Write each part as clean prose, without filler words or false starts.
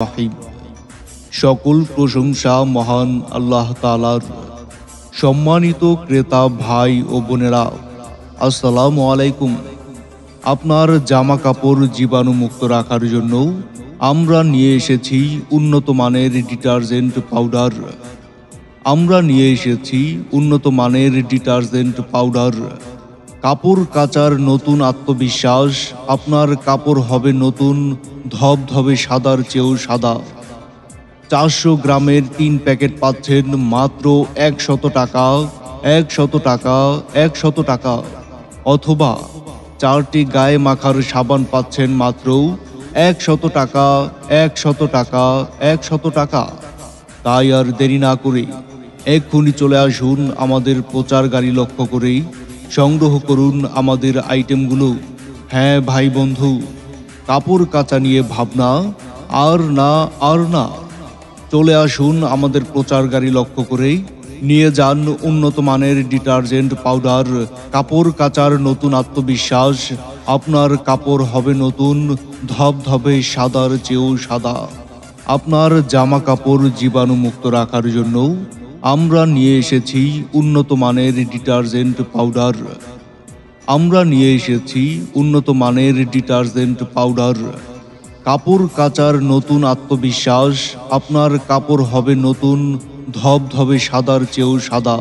রহিম। সকল প্রশংসা মহান আল্লাহ তাআলার। সম্মানিত ক্রেতা ভাই ও বোনেরা, আসসালামু আলাইকুম। আপনার জামা কাপড় জীবাণুমুক্ত রাখার জন্য আমরা নিয়ে এসেছি উন্নত মানের ডিটারজেন্ট পাউডার। কাপড় কাচার নতুন আত্মবিশ্বাস। আপনার কাপড় হবে নতুন, ধবধবে সাদার চেয়েও সাদা। 400 গ্রামের 3 প্যাকেট পাচ্ছেন মাত্র 100 টাকা, 100 টাকা, 100 টাকা। অথবা 4টি গায়ে মাখার সাবান পাচ্ছেন মাত্র 100 টাকা, 100 টাকা, 100 টাকা। তাই আর দেরি না করে এক্ষুনি চলে আসুন আমাদের প্রচার গাড়ি লক্ষ্য করেই সংগ্রহ করুন আমাদের আইটেমগুলো। হ্যাঁ ভাই বন্ধু, কাপড় কাচা নিয়ে ভাবনা আর না, আর না। চলে আসুন আমাদের প্রচার গাড়ি লক্ষ্য করেই নিয়ে যান উন্নত মানের ডিটারজেন্ট পাউডার। কাপড় কাচার নতুন আত্মবিশ্বাস। আপনার কাপড় হবে নতুন, ধবধবে সাদার চেয়েও সাদা। আপনার জামা কাপড় জীবাণুমুক্ত রাখার জন্য আমরা নিয়ে এসেছি উন্নত মানের ডিটারজেন্ট পাউডার। কাপড় কাচার নতুন আত্মবিশ্বাস। আপনার কাপড় হবে নতুন, ধবধবে সাদার চেয়েও সাদা।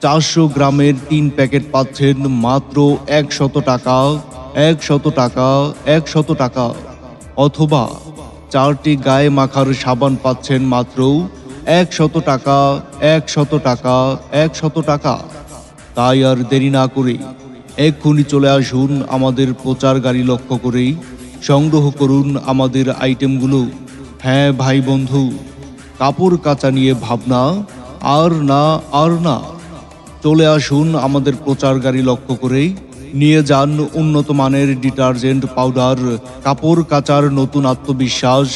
400 গ্রামের 3 প্যাকেট পাচ্ছেন মাত্র 100 টাকা, 100 টাকা, 100 টাকা। অথবা 4টি গায়ে মাখার সাবান পাচ্ছেন মাত্র 100 টাকা, 100 টাকা, 100 টাকা। তাই আর দেরি না করে এক্ষুনি চলে আসুন আমাদের প্রচার গাড়ি লক্ষ্য করেই সংগ্রহ করুন আমাদের আইটেমগুলো। হ্যাঁ ভাই বন্ধু, কাপড় কাচা নিয়ে ভাবনা আর না, আর না। চলে আসুন আমাদের প্রচার গাড়ি লক্ষ্য করেই নিয়ে যান উন্নত মানের ডিটারজেন্ট পাউডার। কাপড় কাচার নতুন আত্মবিশ্বাস।